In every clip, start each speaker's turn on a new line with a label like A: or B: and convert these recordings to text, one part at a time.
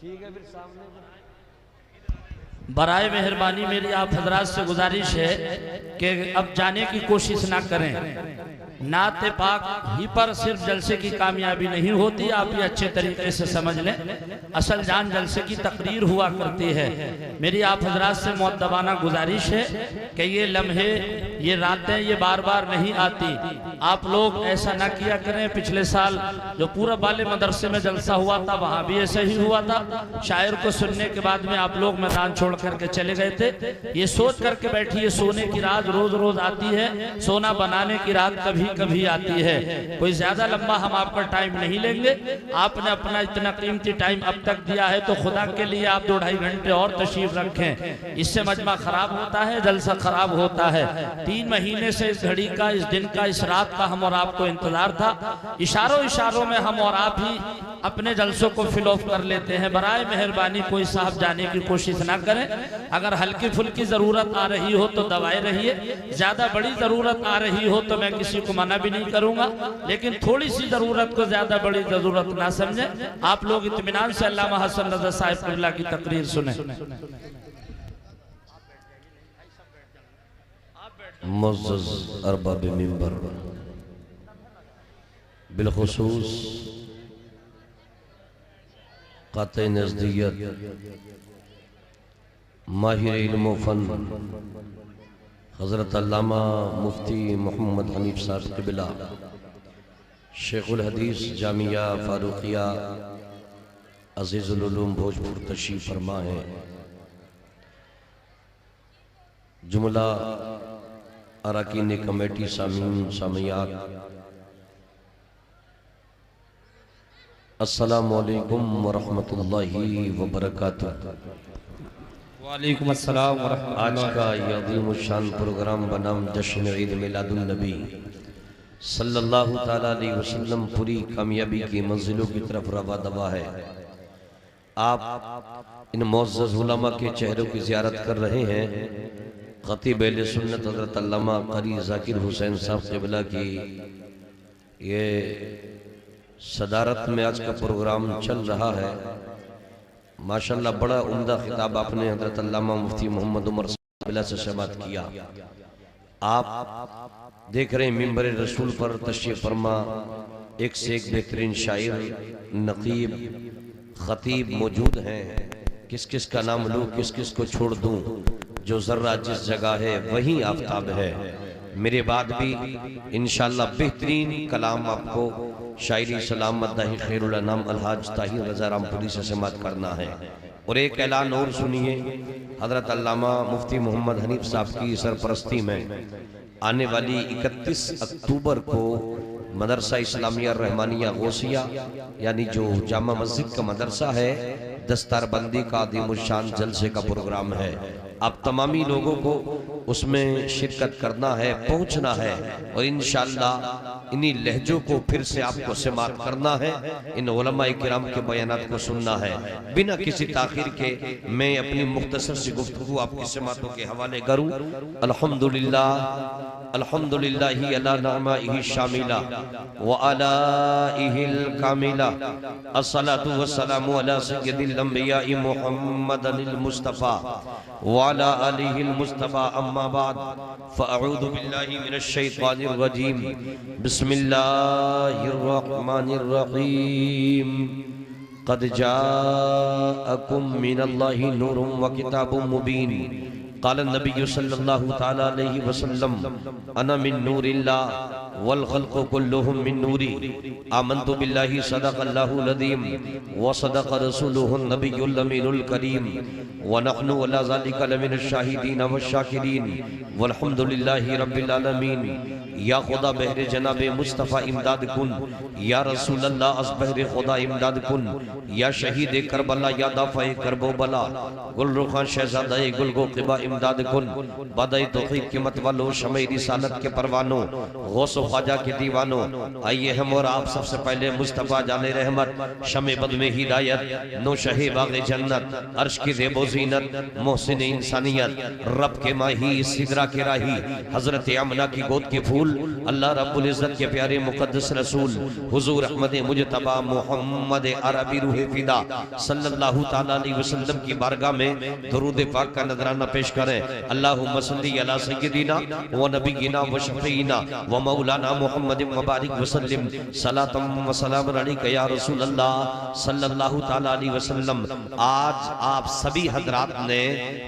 A: ठीक है, फिर सामने
B: बराए मेहरबानी मेरी आप हजरात से गुजारिश है कि अब जाने की कोशिश ना करें। नाते पाक ही पर सिर्फ जलसे की कामयाबी नहीं होती, आप ये अच्छे तरीके से समझ लें। असल जान जलसे की तकरीर हुआ करती है। मेरी आप हजरात से मुअद्दबाना गुजारिश है कि ये लम्हे, ये रातें, ये बार बार नहीं आती। आप लोग ऐसा ना किया करें। पिछले साल जो पूरा बाले मदरसे में जलसा हुआ था, वहाँ भी ऐसा ही हुआ था। शायर को सुनने के बाद में आप लोग मैदान छोड़ करके चले गए थे। ये सोच करके बैठिए, सोने की रात रोज रोज आती है, सोना बनाने की रात कभी कभी आती है। कोई ज्यादा लंबा हम आपका टाइम नहीं लेंगे। आपने अपना इतना कीमती टाइम अब तक दिया है, तो खुदा के लिए आप 2-2.5 घंटे और तशरीफ रखें। इससे मजमा खराब होता है, जलसा खराब होता है। 3 महीने से इस घड़ी का, इस दिन का, इस रात का हम और आपको इंतजार था। इशारों इशारों में हम और आप ही अपने जलसों को फिल ऑफ कर लेते हैं। बराए मेहरबानी कोई साहब जाने की कोशिश ना करें। अगर हल्की फुल्की जरूरत आ रही हो तो दवाएं रहिए, ज्यादा बड़ी जरूरत आ रही हो तो मैं किसी को मना भी नहीं करूंगा, लेकिन थोड़ी सी जरूरत को ज्यादा बड़ी जरूरत ना समझें। आप लोग इत्मीनान से अल्लामा हसन रज़ा साहिब क़िबला की तकरीर सुने।
C: मुअज़्ज़ज़ अरबाब मिंबर, बिलखुसूस क़ाते नज़दियत, माहिर इल्म व फ़न हज़रत अल्लामा मुफ्ती मोहम्मद हनीफ साहब क़िबला, शेखुल हदीस जामिया फारूकिया अज़ीज़ुल उलूम भोजपुर तशरीफ़ फरमा है। जुमला अरकान कमेटी, सामीन सामियात, अस्सलामु अलैकुम व रहमतुल्लाहि व बरकातुहू।
A: वालेकुम अस्सलाम व रहमतुल्लाह।
C: आज का ये अज़ीम शान प्रोग्राम बनाम जश्न ईद मिलादुन नबी सल्लल्लाहु ताला अलैहि वसल्लम पूरी कामयाबी की मंजिलों की तरफ रवा दवा है। आप इन मुअज़्ज़ज़ उलमा के चेहरों की ज़ियारत कर रहे हैं। ख़तीब अहले सुन्नत हज़रत अल्लामा क़री ज़ाकिर हुसैन साहब क़िबला की ये सदारत में आज का प्रोग्राम चल रहा है। माशाअल्लाह बड़ा उम्दा खिताब आपने हज़रत अल्लामा मुफ्ती मोहम्मद उमर क़िबला से समाअत किया। आप देख रहे हैं मिंबर रसूल पर तशरीफ़ फरमा एक से एक बेहतरीन शायर, नक़ीब, ख़तीब मौजूद हैं। किस किस का नाम लूँ, किस किस को छोड़ दूँ। जो ज़र्रा जिस जगह है वहीं आफ़ताब है। मेरे बाद भी इंशाअल्लाह बेहतरीन कलाम आपको शायरी सलाम मद्दाही खैरुल अनाम अलहाज ताहिर रज़ा रामपुरी से समाअत करना है। और एक ऐलान और सुनिए, हज़रत अल्लामा मुफ्ती मोहम्मद हनीफ साहब की सरपरस्ती में आने वाली 31 अक्टूबर को मदरसा इस्लामिया रहमानिया गौसिया यानी जो जामा मस्जिद का मदरसा है, दस्तारबंदी का आदिमुशान जलसे का प्रोग्राम है। आप तमामी लोगों को उसमें शिरकत करना है, पहुंचना है और इंशाअल्लाह इन्हीं लहजों को फिर से आपको समाअत करना है। इन उलमा किराम के बयानात को सुनना है। बिना किसी ताखीर के मैं अपनी मुख्तसर सी गुफ्तगू आपकी समाअतों के हवाले करूं। अल्हम्दुलिल्लाह अल्हम्दुलिल्लाहि अला नअमाइहि शामिला व अलाइहिल कामिला, अस्सलातु वस्सलामु अला सय्यदिल अंबिया मुहम्मदिल मुस्तफा व अला आलिहिल मुस्तफा, अम्मा बाद फ़अऊज़ु बिल्लाहि मिनश शैतानिर रजीम, बिस्मिल्लाहिर रहमानिर रहीम। क़द जाअकुम मिनल्लाहि नूरुन व किताबुम मुबीन, क़ाल नबी सल्लल्लाहु ताला अलैहि वसल्लम अना मिन नूरिल्लाह वल खल्क़ु कुल्लुहुम मिन नूरी, आमन्तु बिल्लाहि सदक़ल्लाहुल अज़ीम व सदक़ रसूलुहुन नबियुल अमीनुल करीम व नहनु अला ज़ालिका लमिनश शाहिदीन व शाकिरीन वल्हम्दुलिल्लाहि रब्बिल आलमीन। या खुदा बहरे जनाबे मुस्तफ़ा इमदाद कुन, या रसूल अल्लाह अस बहरे खुदा इमदाद कुन, या शहीद करबला या दाफ़े करबो बला, गुल रुखान शहज़ादा गुलगो क़िबा इमदाद कुन, बादई तौहीद के मत वालो, शमे रिसालत के परवानो, गौस ख्वाजा के दीवानों, आइए हम और आप सबसे पहले मुस्तफ़ा जाने रहमत, शमे बद में हिदायत, नौशहे बाग़े जन्नत, अर्श की ज़ेबो ज़ीनत, मोहसिन इंसानियत, रब के माही, सिदरा के राही, हज़रत आमना की गोद के फूल, अल्लाह रब्बुल इज़्ज़त के प्यारे मुक़द्दस रसूल हुज़ूर अहमद मुजतबा मोहम्मद अरबी रूह फिदा सल्लल्लाहु तआला अलैहि वसल्लम की बारगाह में दुरूद पाक का नजराना पेश करें। अल्लाहुम्मा सल्ली अला सय्यदिना व नबियिना व शफ़ीना व मौलाना मुहम्मद मुबारक वसल्लम सलातम व सलाम अलैका या रसूल अल्लाह सल्लल्लाहु तआला अलैहि वसल्लम। आज आप सभी हजरात ने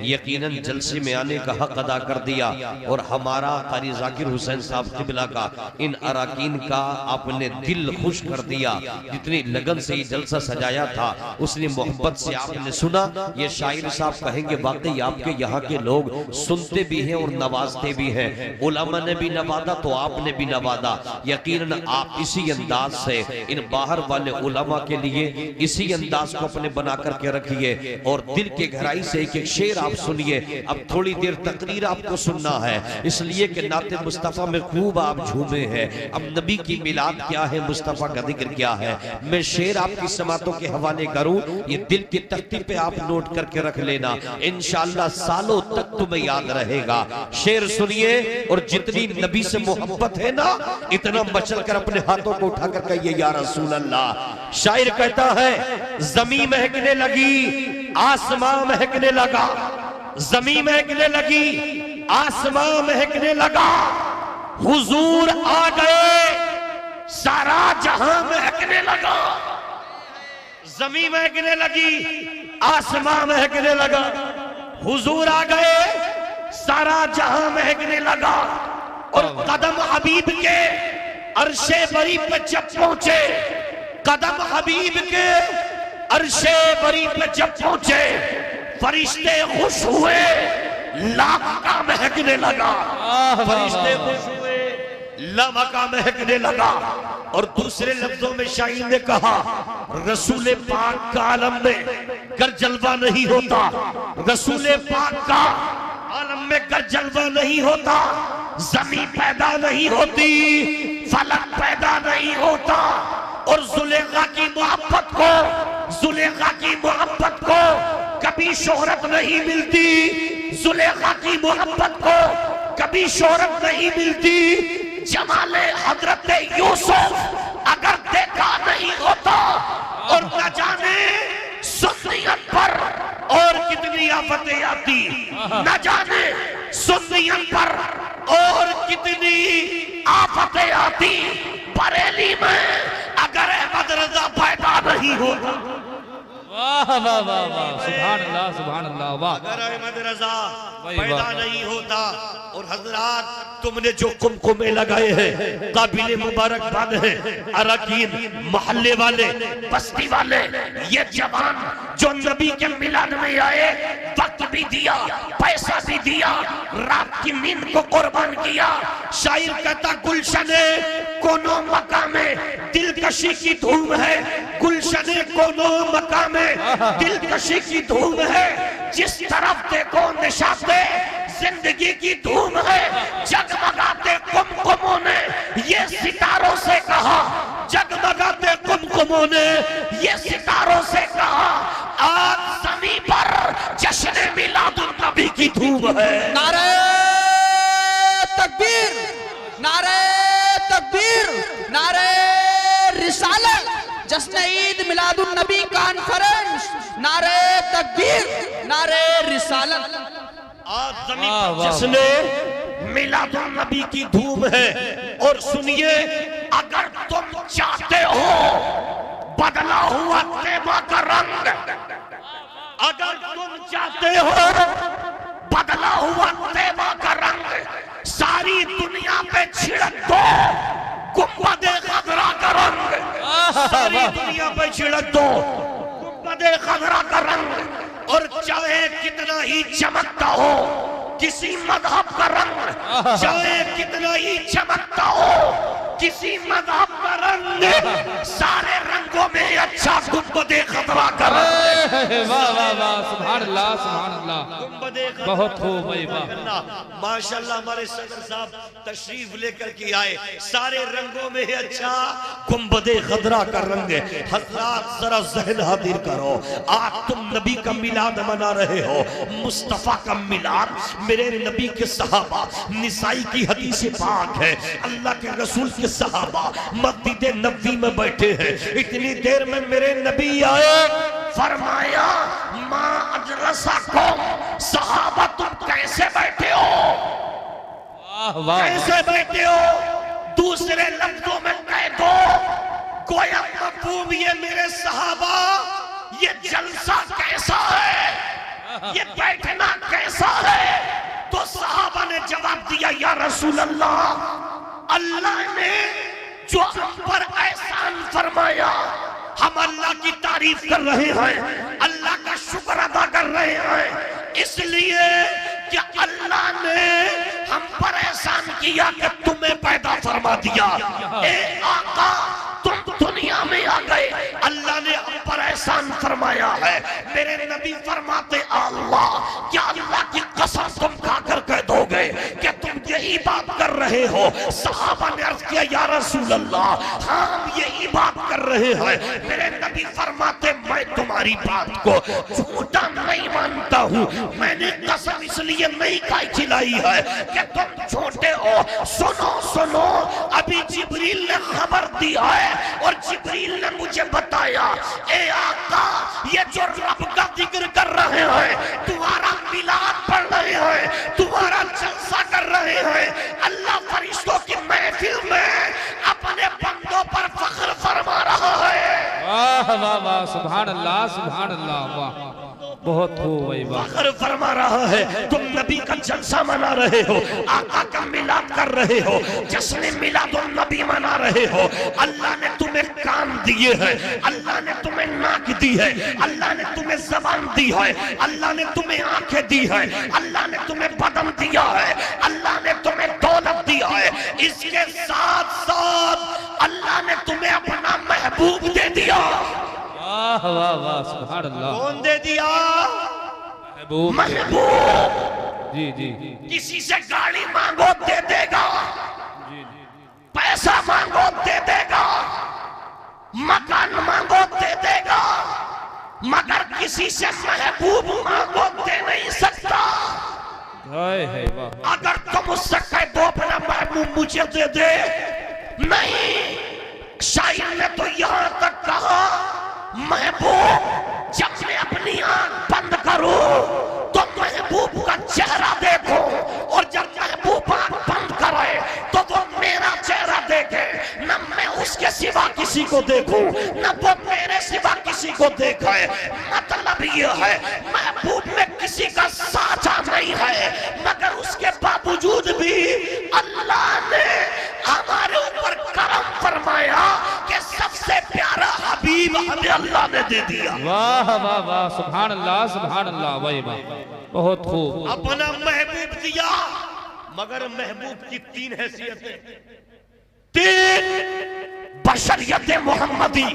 C: यकीनन जलसे में आने का हक अदा कर दिया और हमारा कारी जाकिर हुसैन साहब क़िबला का इन अराकीन का आपने दिल खुश कर दिया। जितनी लगन से ये जलसा सजाया था उसने मोहब्बत से आपने सुना। ये शायर साहब कहेंगे वाकई आपके यहाँ के लोग सुनते भी हैं और नवाजते भी हैं। उलमा ने भी नवाजा तो आपने भी नवाजा। यकीनन आप इसी अंदाज से इन बाहर वाले उलमा के लिए इसी अंदाज को अपने बना करके रखिए और दिल के गहराई से एक एक शेर आप सुनिए। अब थोड़ी देर तकरीर आपको सुनना है इसलिए कि नाते मुस्तफ़ा में खूब आप झूमे हैं। अब नबी की मिलाद क्या है, मुस्तफ़ा का जिक्र क्या है, मैं शेर आपकी समातों के हवाले करूं, ये दिल की तख्ती पे आप नोट करके रख लेना, इंशाअल्लाह सालों तक तुम्हें याद रहेगा। शेर सुनिए और जितनी नबी से मोहब्बत है ना इतना मचल कर अपने हाथों को उठा कर कहिए या रसूल अल्लाह। शायर कहता है जमीन महकने लगी आसमां महकने लगा, जमीन महकने लगी आसमां महकने लगा, हुजूर आ गए सारा जहां महकने लगा। जमीन महकने लगी आसमां महकने लगा, हुजूर आ गए सारा जहां महकने लगा। और कदम हबीब के अरशे बरी पे जब पहुंचे, कदम हबीब के अरशे बरी पे जब पहुंचे, फरिश्ते खुश हुए लाख का महकने लगा, फरिश्ते खुश हुए लमा का महकने लगा। और दूसरे लफ्जों में शायर ने कहा रसूल पाक का आलम में गर जलवा नहीं होता, रसूल पाक का आलम में गर जलवा नहीं होता, जमीन पैदा नहीं होती, फलक पैदा नहीं होता। और जुलेखा की मोहब्बत को, जुलेखा की मोहब्बत को कभी शोहरत नहीं मिलती, जुलेखा की मोहब्बत को कभी शोहरत नहीं मिलती। जमाले हजरत यूसुफ अगर देखा नहीं होता और न जाने सुन्नियत पर और कितनी आफतें आती, न जाने सुन्नियत पर और कितनी आफतें आती। बरेली में अगर अहमद रजा पैदा नहीं होता,
B: वाह वाह वाह वाह, सुभान अल्लाह सुभान अल्लाह, वाह।
C: अगर अहमद रजा पैदा नहीं होता और हजरात तुमने जो कुमकुमे लगाए हैं काबिले मुबारकबाद है। अराकीन मोहल्ले वाले बस्ती वाले ये जवान जो नबी के मिलाद में आए, वक्त भी दिया पैसा भी दिया, रात की नींद को कुर्बान किया। शायर कहता गुलशने कोनो मकामे दिलकशी की धूम है, गुलशने कोनो मकामे दिलकशी की धूम है। जिस तरफ देखो निशाते जिंदगी की धूम है। जगमगाते कुमकुमों ने ये सितारों से कहा, जगमगाते कुमकुमों ने ये सितारों से कहा, आज ज़मीं पर जश्न मिलादुन नबी की धूम है।
D: नारे तकबीर, नारे तकबीर, नारे रिसालत, जश्न ईद मिलादुन नबी कॉन्फ्रेंस, नारे तकबीर, नारे रिसालत।
C: आज ज़मीं पर जश्न मिलादुन नबी की धूम है। और सुनिए अगर तुम चाहते हो बदला हुआ तेमा का रंग, अगर तुम चाहते हो बदला हुआ तेमा का रंग, सारी दुनिया पे छिड़क दो गुंबदे खजरा का रंग, सारी दुनिया पे छिड़क दो गुंबदे खजरा का रंग। और चाहे कितना ही चमकता हो किसी मजहब का रंग, चाहे कितना ही चमकता हो किसी मजहब का रंग, सारे रंगों में अच्छा गुंबदे खतरा का रंग।
A: वाह वाह वाह, सुभान अल्लाह सुभान अल्लाह, बहुत खूब भाई वाह।
C: माशाल्लाह हमारे सदर साहब तशरीफ लेकर के आए, सारे रंगों में अच्छा गुंबदे खदरा का रंग है। हज़रात जरा ज़हन हाजिर करो, आज तुम नबी का मिलाद मना रहे हो, मुस्तफा का मिलाद, मेरे नबी के सहाबा, निसाई की हदीस पाक है, अल्लाह के रसूल के सहाबा मस्जिद नबवी में बैठे हैं। इतनी देर में मेरे नबी आए, फरमाया मां अजलसाकुम, सहाबा तुम कैसे बैठे हो,
A: वाह वाह,
C: कैसे बैठे हो, दूसरे लफ्जों में कह दो, गोया मफहूम ये मेरे सहाबा, ये जलसा कैसा है, ये बैठना कैसा है। तो सहाबा ने जवाब दिया, या रसूल अल्लाह, अल्लाह ने जो हम पर एहसान फरमाया, हम अल्लाह की तारीफ कर रहे हैं, अल्लाह का शुक्र अदा कर रहे हैं, इसलिए कि अल्लाह ने हम पर एहसान किया कि तुम्हें पैदा फरमा दिया। ए आका, तुम दुनिया में आ गए, अल्लाह ने हम पर एहसान फरमाया है। मेरे नबी फरमाते, अल्लाह, क्या अल्लाह की कसम तुम खाकर कह दोगे कि तुम यही बात कर रहे हो। सहाबा ने अर्ज किया, या रसूल अल्लाह, हाँ हम यही बात कर रहे हैं। मेरे नबी फरमाते, मैं तुम्हारी बात को झूठा नहीं मानता हूँ, मैंने कसम इसलिए नहीं खाई खिलाई है कि तुम झूठे हो। सुनो सुनो, अभी जिब्रील ने खबर दी है और जिब्रील ने मुझे बताया, ए आका, ये जो रब का जिक्र कर रहे हैं, तुम्हारा मिलाद पढ़ रहे हैं, तुम्हारा जलसा कर रहे हैं, अल्लाह फरिश्तों की महफिल में अपने बंदों पर फख्र फरमा रहा है।
A: वाह वाह वाह, सुभान अल्लाह सुभान अल्लाह, वाह बहुत खूब भाई वाह।
C: फख्र फरमा रहा है, तुम नबी का जलसा मना रहे हो, आका का मिलाद कर रहे हो, जश्न मिलादुन नबी मना रहे हो। अल्लाह ने तुम्हें कान दिए हैं, अल्लाह ने तुम्हें नाक दी है, अल्लाह ने तुम्हें जबान दी है, अल्लाह ने तुम्हें आंखें दी है, अल्लाह ने तुम्हें बदन दिया है, अल्लाह ने तुम्हें दौलत दिया है। इसके साथ साथ अल्लाह ने तुम्हें अपना महबूब दे दिया।
A: वाह वाह वाह, सुभान अल्लाह।
C: कौन दे दिया?
A: महबूब,
C: महबूब।
A: जी जी,
C: किसी से गाड़ी मांगो दे देगा, पैसा मांगो दे देगा, मकान मांगो दे देगा, मगर किसी से महबूब मांगो दे नहीं सकता।
A: है वाह।
C: अगर तुम उससे कह दो अपना महबूब मुझे दे दे, नहीं, शायर ने तो यहां तक कहा, महबूब जब मैं अपनी आंख बंद करूं तो महबूब का चेहरा देखो, और जब महबूब आंख बंद करे तो वो मेरा चेहरा देखे, न मैं उसके सिवा किसी को देखूं, न वो मेरे सिवा किसी को देखे। मतलब ये है, महबूब में किसी का साझा नहीं है, मगर उसके बावजूद भी अल्लाह ने हमारे ऊपर करम फरमाया कि सबसे प्यारा हबीब हमें अल्लाह ने दे दिया।
A: वाह वाह वाह, सुभान अल्लाह सुभान अल्लाह, भाई वाह बहुत खूब।
C: अपना महबूब दिया, मगर महबूब की तीन हैसियतें, तीन, बशरियत मोहम्मदी,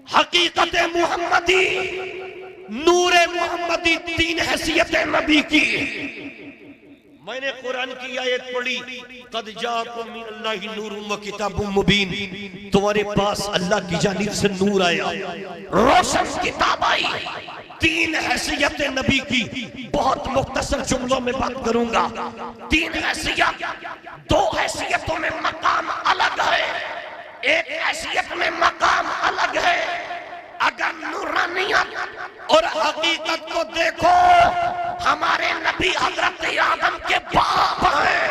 C: हकीकत मोहम्मदी, नूर मोहम्मदी, तीन हैसियतें नबी की। मैंने कुरान की आयत पढ़ी, कद जाकुम मिनल्लाहि नूरुम व किताबुम मुबीन, तुम्हारे पास अल्लाह की जानिब से नूर आया, रोशन किताब आई। तीन हैसियत नबी की बहुत मुख्तसर जुमलों में बात करूंगा। तीन हैसियत, दो हैसियतों में मकाम अलग है, एक हैसियत में मकाम अलग है। अगर नूरानियत और हकीकत को देखो, हमारे नबी हजरत आदम के बाप हैं,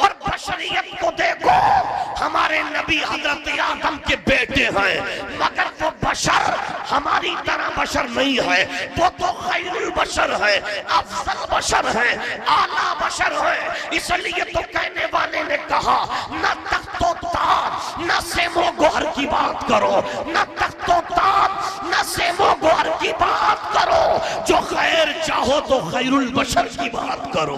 C: और बशरियत को देखो, हमारे नबी हजरत आदम के बेटे हैं, मगर वो बशर हमारी तरह बशर नहीं है, वो तो खैरुल बशर है, अफजल बशर है, आला बशर है। इसलिए तो कहने वाले ने कहा, न तख्तो ताज न सेमो गोहर की बात करो, न तख्तो ताज न सेमो गोहर की बात करो, जो खैर चाहो तो खैरुल बशर की बात करो।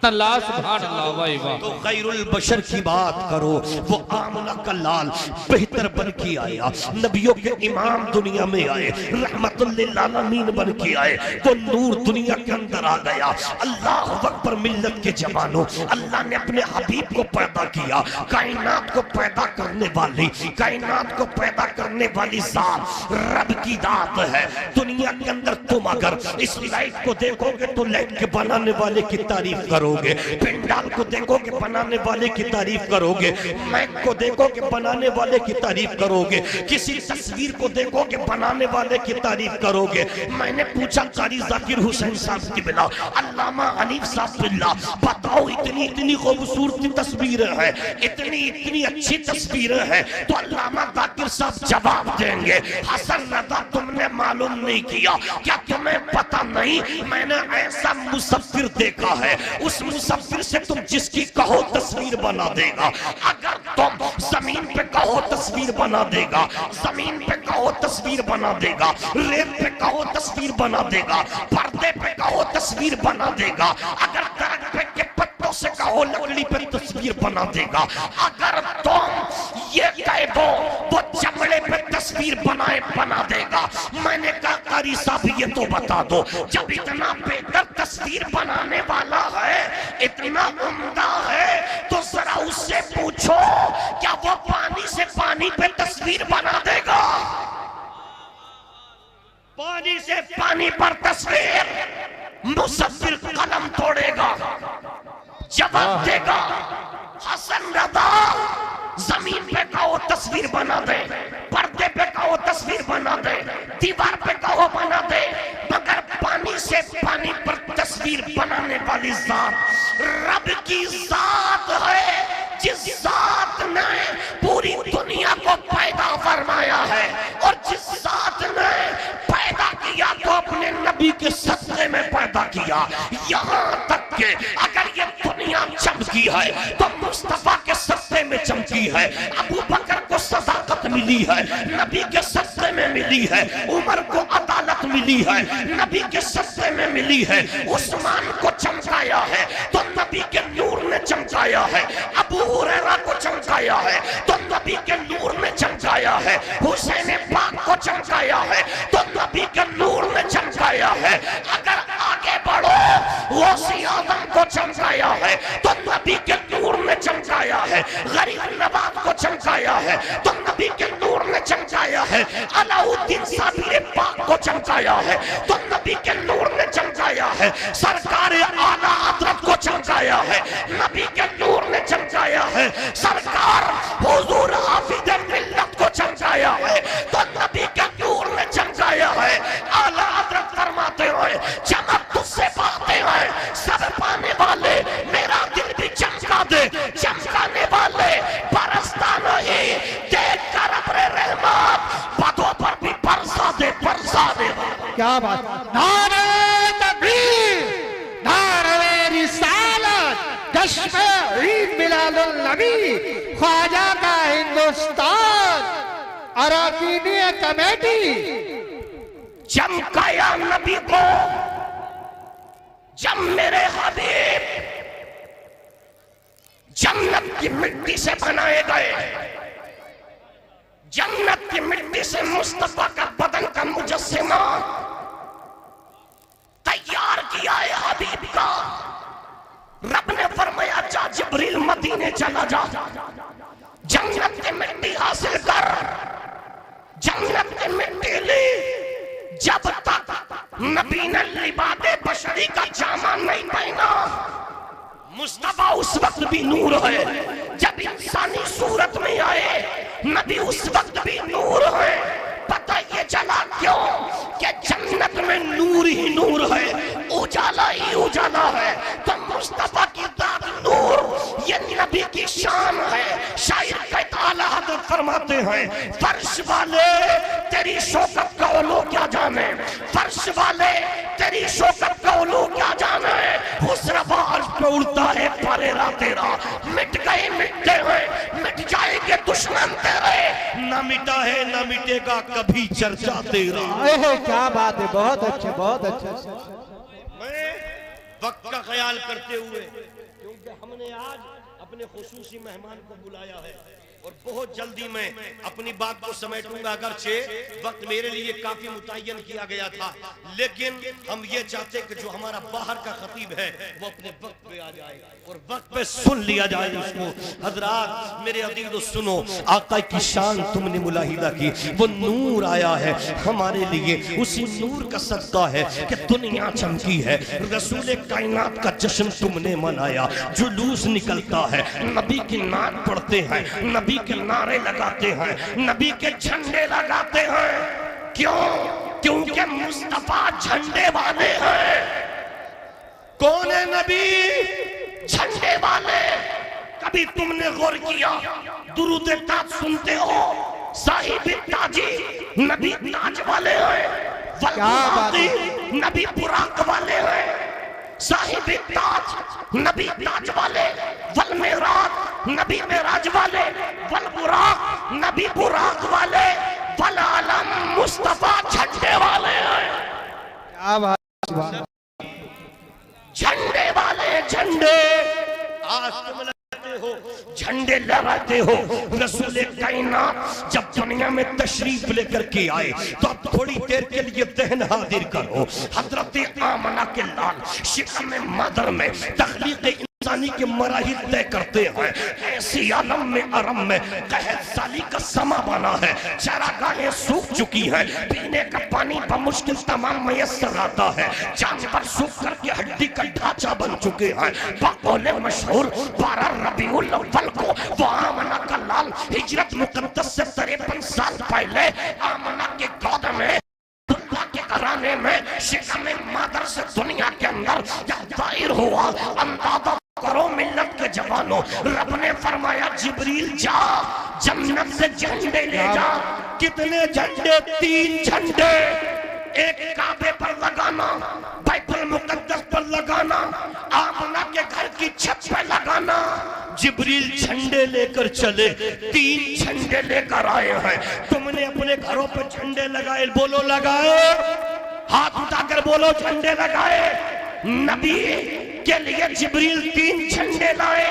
A: अल्लाह सुभान अल्लाह वाह वाह।
C: तो खैरुल बशर की बात करो, वो आमना का लाल बेहतर बन के आया, नबियों के इमाम दुनिया में आए, रहमतुल लिल आलमीन बन के आए, तो नूर दुनिया के अंदर आ गया। अल्लाह अकबर मिल्लत के जमानों अल्लाह ने अपने हबीब को पैदा किया। कायनात को पैदा करने वाली, कायनात को पैदा करने वाली जात रब की दात है। दुनिया के अंदर तुम अगर इस लाइट को देखोगे तो लाइट के बनाने वाले की तारीफ करोगे, पिंडाल को देखोगे बनाने वाले की तारीफ करोगे, मैक को देखोगे बनाने वाले की तारीफ करोगे, किसी तस्वीर को देखोगे बनाने वाले की तारीफ करोगे। मैंने पूछा कारी जाकिर हुसैन साहब की बिला, अल्लामा हनीफ साहब बिल्ला, बताओ इतनी इतनी खूबसूरत तस्वीरें हैं, इतनी इतनी अच्छी तस्वीरें हैं, तो अल्लामा जाकिर साहब जवाब देंगे, हसन रदा तुमने मालूम नहीं किया, क्या तुम्हें पता नहीं मैंने ऐसा मुसफ्फिर देखा है, उस मुसफ्फिर से तुम जिसकी कहो तस्वीर बना देगा। अगर तुम जमीन पे कहो तस्वीर बना देगा, जमीन पे कहो तस्वीर बना देगा, रेत पे कहो तस्वीर बना देगा, पर्दे पे कहो तस्वीर बना देगा, अगर दरख्त पे के पत्तों से कहो लकड़ी पे तस्वीर बना देगा। अगर तुम ये कह दो वो चमड़े पे तस्वीर बनाए बना देगा। मैंने कहा कारी साहब ये तो बता दो, जब इतना बेहतर तस्वीर बनाने वाला है, इतना उम्दा है, तो जरा उससे पूछो क्या वो पानी से पानी पे तस्वीर बना देगा? पानी से पानी पर तस्वीर मुसफ्फिर कलम तोड़ेगा, जवाब देगा। हसन रदा जमीन पे कहो तस्वीर बना दे, पर्दे पे कहो तस्वीर बना दे, दीवार पे कहो बना दे, मगर पानी से पानी पर तस्वीर बनाने वाली जात रब की जात है, जिस जात ने पूरी दुनिया को पैदा फरमाया है, और जिस जात ने पैदा किया तो अपने नबी के सदक़े में पैदा किया। यहाँ तक के अगर ये दुनिया चमकी है तो मुस्तफा के सदक़े में चमकी है। अबू बकर को सदाकत मिली है, नबी के सदक़े में मिली है। उमर को अदालत मिली है, नबी के सदक़े में मिली है। उस्मान को चमकाया है तो नबी के नूर ने चमकाया है। अबू हुरैरा को चमकाया है तो नबी के नूर ने चमकाया है। हुसैन पाक को चमकाया है तो नबी के नूर ने चमकाया है। अगर आगे बढ़ो गौसी आज़म को चमकाया है तो नबी के नूर ने चमकाया है। गरीब नवाज को चमकाया है तो नबी के नूर ने चमकाया है। अलाउद्दीन साबिर पाक को चमकाया है तो नबी के नूर ने चमकाया है। सरकार आला हज़रत को चमकाया है, नबी के नूर ने चमकाया है। सरकार हुजूर हाफिज़ मिल्लत को चमकाया है तो नबी के नूर ने चमकाया है। आला हज़रत फरमाते हैं चमक तुझसे पाते हैं सब पाने वाले, मेरा दिल भी चमका दे, चमकाने वाले बरसता नहीं, देख कर अपने रहमत बातों पर भी बरसा दे, बरसा दे।
E: क्या बात, नारे तकबीर, नारे रिसालत, जश्न ईद मिलादुन नबी, ख्वाजा का हिंदुस्तान, अरकानी कमेटी
C: चमकाया नबी को। जब मेरे हबीब जन्नत की मिट्टी से बनाए गए, जन्नत की मिट्टी से मुस्तफा का बदन का मुजस्सिमा तैयार किया है हबीब का। रब ने फरमाया जा जिब्रील मदीने चला जा, जन्नत की मिट्टी हासिल कर, जन्नत की मिट्टी ली। जब तक नबी ने लिबादे बशरी का जामा नहीं पहना, मुस्तफा उस वक्त भी नूर है। जब इंसानी सूरत में आए नबी उस वक्त भी नूर है। पता ये चला क्यों कि जन्नत में नूर ही नूर है, उजाला ही उजाला है। तो मुस्तफा की दाद नूर ये नबी की शान है। शायर कहता आला हज़रत फरमाते हैं फर्श वाले तेरी शौकत का ओलो क्या जाने, फर्श वाले तेरी शौकत का ओलो क्या जाने। उस रवाज पे उड़ता है परेरा तेरा, मिट गए मिटते हैं, मिट जाएंगे दुश्मन तेरे, ना मिटा है ना मिटेगा कभी चर्चा तेरा।
E: क्या बात है, बहुत अच्छे, बहुत अच्छे।
C: वक्त का ख्याल करते हुए, क्योंकि हमने आज अपने खुसूसी मेहमान को बुलाया है और बहुत जल्दी मैं अपनी बात को समेटूंगा। अगरचे वक्त मेरे लिए काफी मुतय्यन किया गया था, लेकिन हम ये चाहते कि जो हमारा बाहर का खतीब है वो अपने वक्त पे आ जाए और वक्त पे सुन लिया जाए उसको। हजरात मेरे अजीजों सुनो, आका की शान तुमने मुलाहिदा की, वो नूर आया है हमारे लिए, उसी नूर का सदका है कि दुनिया चमकी है। रसूल कायनात का जश्न तुमने मनाया, जुलूस निकलता है, नबी की नात पढ़ते हैं, नबी के नारे लगाते हैं, नबी के झंडे लगाते हैं। क्यों? क्योंकि मुस्तफा झंडे वाले हैं। कौन है नबी? झंडे वाले। कभी तुमने गौर किया, दुरूद ताज सुनते हो, साहिब ताजी नबी ताज वाले हैं, वल्लाती नबी बुराक वाले हैं, साहिब ताज नबी ताज वाले, वल मेराज नबी मेराज वाले, वल बुराक नबी बुराक वाले, वल आलम मुस्तफा झंडे वाले हैं।
E: क्या बात,
C: झंडे वाले, झंडे आज तुम लगाते हो, झंडे लगाते हो। रसूल कायनात जब दुनिया में तशरीफ लेकर के आए तो अब थोड़ी देर के लिए दहन हाजिर करो। हजरत आमना के लाल शिकम मदर में तख्लीक इंसानी के मराहिल तय करते हैं। ऐसी आलम में अरम में कहत साली का समा बना है, चारागाहें सूख चुकी हैं, पीने का पानी बमुश्किल तमाम मयस्सर आता है, जानवर सूख करके हड्डी का ढांचा बन चुके हैं। बकौले मशहूर 12 रबीउल अव्वल को वो आमना का लाल हिजरत मुकद्दस से 53 साल पहले आमना के गोद में के घराने में शिकम मादर से दुनिया के अंदर जब दायर हुआ, अंदाजा करो मिल्लत के जवानों, रब ने फरमाया जिब्रील जा जन्नत से झंडे ले जा। कितने झंडे? 3 झंडे। एक काबे पर लगाना, बैतुल मुकद्दस पर लगाना, आमना के घर की छत पर लगाना। जिब्रील झंडे लेकर चले, 3 झंडे लेकर आए हैं। तुमने अपने घरों पर झंडे लगाए, बोलो लगाए, हाथ उठाकर बोलो झंडे लगाए। नबी के लिए जिब्रील 3 झंडे लाए,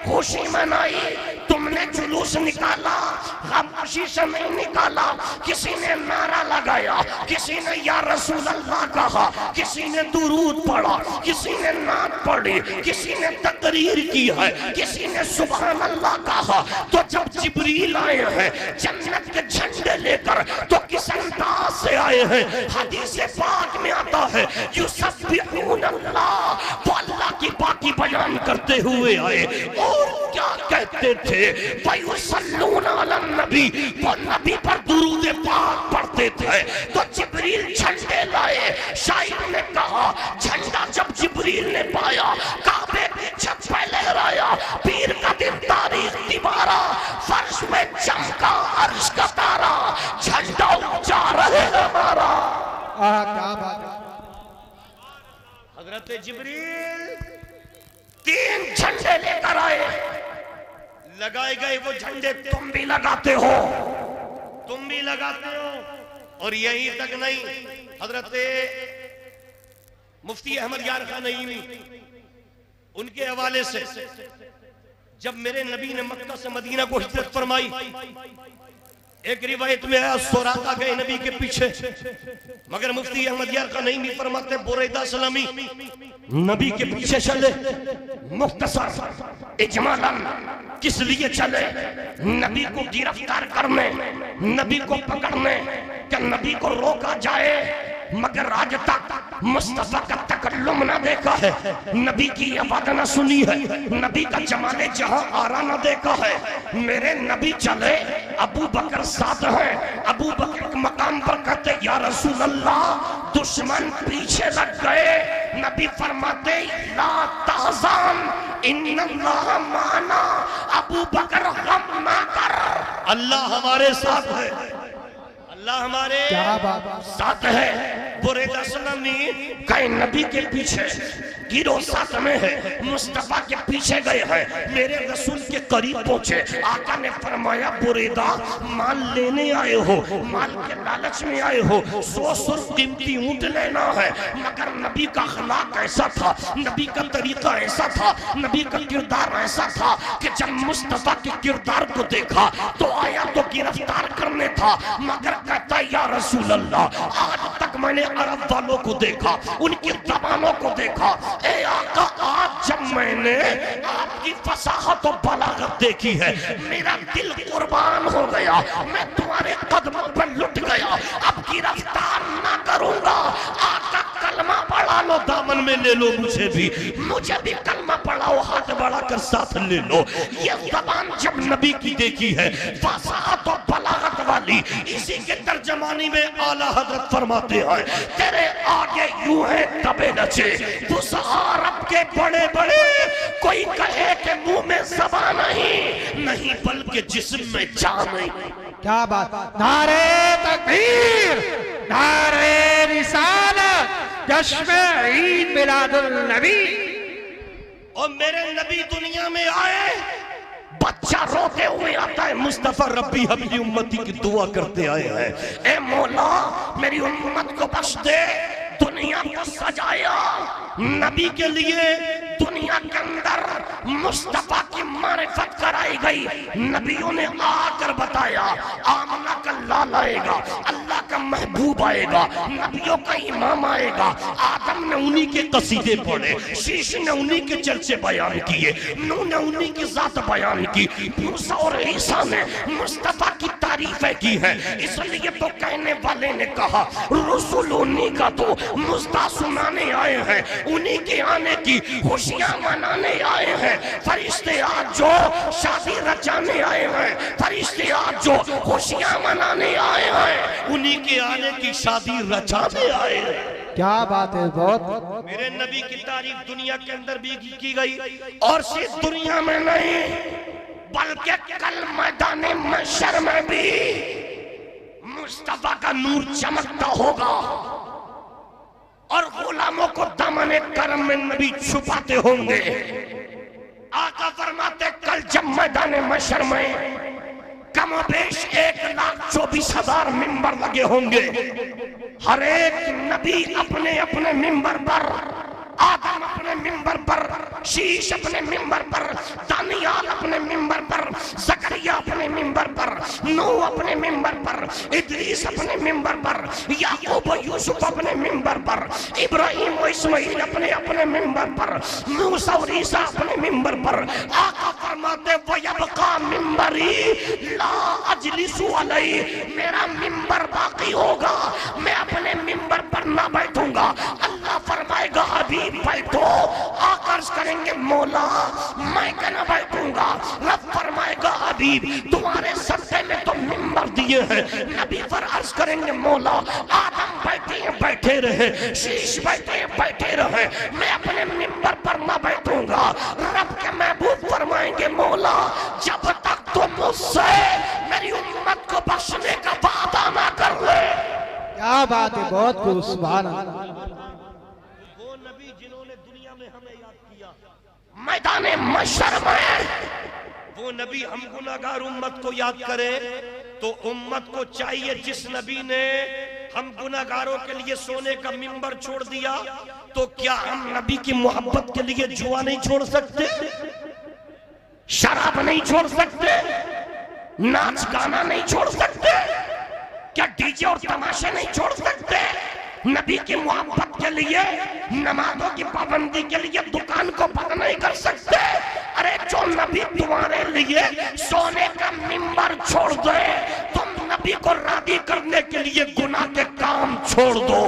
C: खुशी मनाई। तुमने जुलूस निकाला, खामोशी से नहीं निकाला। किसी ने नारा लगाया, किसी ने या रसूल अल्लाह कहा, किसी ने दुरूद पढ़ा, किसी ने नात पढ़ी, किसी ने तकरीर की है, किसी ने सुभान अल्लाह कहा। तो जब जिब्रील आए हैं जन्नत के झंडे लेकर, तो किस अंदाज से आए हैं? हदीस पाक में आता है युसब्बिहून अल्लाह, वो अल्लाह की बाकी बयान करते हुए आए। और क्या कहते थे? वयुसल्लूना अलन नबी, वो नबी पर दुरूद पाक पढ़ते थे। तो जिब्रील झंडे लाए। शायर ने कहा झंडा जब जिब्रील ने पाया, काबे की छत पे लहराया। पीर का दिन तारीख दीवारा, फर्श में चमका अर्श का तारा, झंडा ऊंचा रहे हमारा।
E: क्या बात है।
C: हजरत जिब्रील 3 झंडे लेकर आए, लगाए गए वो झंडे तुम भी लगाते हो, तुम भी लगाते हो। और यही तक नहीं, हजरत मुफ्ती अहमद यार खान नईमी, उनके हवाले से जब मेरे नबी ने मक्का से मदीना को हिजरत फरमाई, एक रिवायत में आया सोराका गए नबी के पीछे, मगर मुफ्ती अहमद यार खान नईमी फरमाते बुरैदा सलामी नबी के पीछे चले। मुख्तसर इजमालन किस लिए चले? नबी को गिरफ्तार करने, नबी को पकड़ने, क्या नबी को रोका जाए, मगर आज तक मुस्तफा का तकल्लुम ना देखा है, नबी की आवाज़ ना सुनी है, नबी का जमाने जहां आरा ना देखा है। मेरे नबी चले, अबू बकर साथ है। अबू बकर मकाम पर कहते या रसूल अल्लाह, दुश्मन पीछे लग गए। नबी फरमाते ला तहज़न इन्नल्लाह माना, अबू बकर गम ना कर, अल्लाह हमारे साथ है, अल्लाह हमारे साथ है। बुरेदा सलामी कई नबी के पीछे गिरो साथ में है, मुस्तफा के पीछे गए हैं, मेरे रसूल के करीब पहुंचे। आका ने फरमाया बुरेदा माल लेने आए हो, माल के लालच में आए हो, 100 कीमती ऊंट लेना है, मगर नबी का अखलाक ऐसा था, नबी का तरीका ऐसा था, नबी का किरदार ऐसा था कि जब मुस्तफा के किरदार को देखा तो आया तो गिरफ्तार करने था, मगर कहता या रसूल अल्लाह आज तक मैंने अरब वालों को देखा, उनकी जबानों को देखा, ए आका आज जब मैंने आपकी फसाहत और बलागत देखी है मेरा दिल कुर्बान हो गया, मैं तुम्हारे कदमों पर लुट गया, अब गिरफ्तार ना करूंगा। आका कलमा पढ़ा लो, दामन में ले लो मुझे भी कलमा पढ़ाओ, हाथ बढ़ा कर साथ ले लो। ये जबान जब नबी की देखी है फसाहत और बलागत वाली, इसी के तर्जमानी में आला हजरत फरमाते हैं तेरे आगे यूं है दबे नचे अरब के बड़े बड़े, कोई कहे कि मुंह में ज़बान नहीं बल्कि जिस्म में जान नहीं।
E: क्या बात, नारे तकबीर, नारे रिसालत, जश्न ईद मिलादुल नबी।
C: और मेरे नबी दुनिया में आए, बच्चा रोते हुए आता है, मुस्तफा रब्बी हबली उम्मती की दुआ करते आए हैं, ए मौला मेरी उम्मत को बख्श दे। दुनिया को सजाया नबी के लिए, दुनिया के अंदर मुस्तफा की मारिफत कराई गई, नबियों ने आकर बताया आमना का लाल आएगा, अल्लाह का महबूब आएगा, नबियों का इमाम आएगा। आदम ने उन्हीं के कसीदे पढ़े, शीश ने उन्हीं के चर्चे बयान किए, नूह ने उन्हीं की जात बयान की, मूसा और ईसा ने मुस्तफा की तारीफें की है। इसलिए तो कहने वाले ने कहा रसूल उन्हीं का तो मुस्ता सुनाने आए हैं, उन्हीं के आने की खुशियां मनाने आए हैं। फरिश्ते आज जो शादी रचाने आए हैं, फरिश्ते आज जो खुशियां मनाने आए हैं, उन्हीं के आने की शादी रचाने आए हैं।
E: क्या बात है, बहुत।
C: मेरे नबी की तारीफ दुनिया के अंदर भी की गई, और सिर्फ दुनिया में नहीं बल्कि कल मैदान महशर में भी मुस्तफा का नूर चमकता होगा और गुलामों को दामन करम में नबी छुपाते होंगे। आका फरमाते कल जब मैदान महशर में कमोबेश 1,24,000 मिंबर लगे होंगे, हर एक नबी अपने अपने मिंबर पर, आदम अपने मिंबर पर, शीश अपने मिंबर पर, दानियाल अपने मिंबर पर, ज़करिया अपने मिंबर पर, नूह अपने मिंबर पर, इदरीस अपने मिंबर पर, याकूब और यूसुफ अपने मिंबर पर, इब्राहिम और इस्माइल अपने अपने मिंबर पर, मूसा और ईसा अपने मिंबर पर। आका फरमाते वयबका मिंबरी ला अजलिसु अलैहि, मेरा मिंबर बाकी होगा, मैं अपने मिंबर पर ना बैठूंगा। अल्लाह फरमाएगा अभी बैठो, आकर्ष करेंगे मौला मैं कहना बैठूंगा। रब फरमाएगा अभी तुम्हारे सत्ते में तो मिंबर दिए हैं, नबी पर अर्ज करेंगे मौला आदम बैठे रहे, शीश बैठे रहे, मैं अपने मिंबर पर ना बैठूंगा। रब के महबूब फरमाएंगे मौला जब तक तुम मुझसे मेरी उम्मत को बख्शने का वादा ना कर ले।
E: क्या बात है, बहुत खूब, सुभान अल्लाह।
C: मैदान महशर में वो नबी हम गुनाहगार उम्मत को याद करे तो उम्मत को चाहिए, जिस नबी ने हम गुनाहगारों के लिए सोने का मिंबर छोड़ दिया, तो क्या हम नबी की मोहब्बत के लिए जुआ नहीं छोड़ सकते, शराब नहीं छोड़ सकते, नाच गाना नहीं छोड़ सकते, क्या डीजे और तमाशे नहीं छोड़ सकते? नबी की मोहब्बत के लिए, नमाजों की पाबंदी के लिए दुकान को बंद नहीं कर सकते? अरे जो नबी तुम्हारे लिए सोने का मिंबर छोड़ दे, तुम नबी को राजी करने के लिए गुनाह के काम छोड़ दो।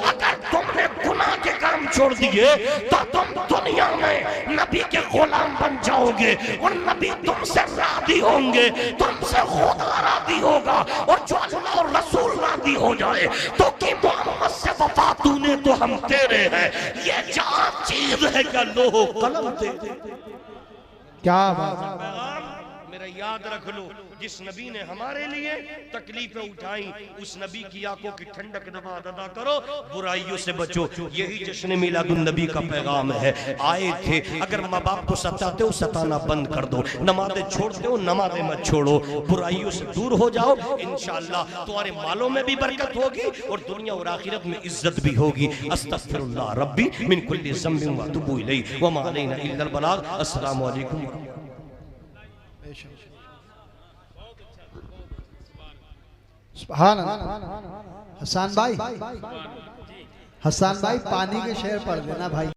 C: अगर तुमने गुनाह के काम छोड़ दिए तो तुम दुनिया में नबी के गुलाम बन जाओगे और नबी तुमसे राजी होंगे, तुमसे खुदा राजी होगा। और जो अल्लाह और रसूल राजी हो जाए तो कि मोहम्मद से वफा तूने तो हम तेरे हैं, ये जान चीज है क्या लोहो कलम दे।
E: क्या बात है।
C: मेरा
F: याद रख लो, जिस नबी ने हमारे लिए तकलीफें उठाई, उस नबी की आंखों की ठंडक नमाज अदा करो, बुराइयों से बचो। यही जश्न मिलादुन नबी का पैगाम है। आए थे, अगर माँ बाप को सताते हो सताना बंद कर दो, नमाजें छोड़ते हो नमाजें मत छोड़ो, बुराइयों से दूर हो जाओ। इंशाअल्लाह तुम्हारे मालों में भी बरकत होगी और दुनिया और आखिरत में इज्जत भी होगी। अस्तगफिरुल्लाह रब्बी मिन कुल्ली ज़ंबिन व अतूबु इलैहि व मा अलैना इल्लल बलाग। अस्सलामु अलैकुम।
E: सुभान अल्लाह। हसन भाई पानी के शेर पढ़ देना भाई।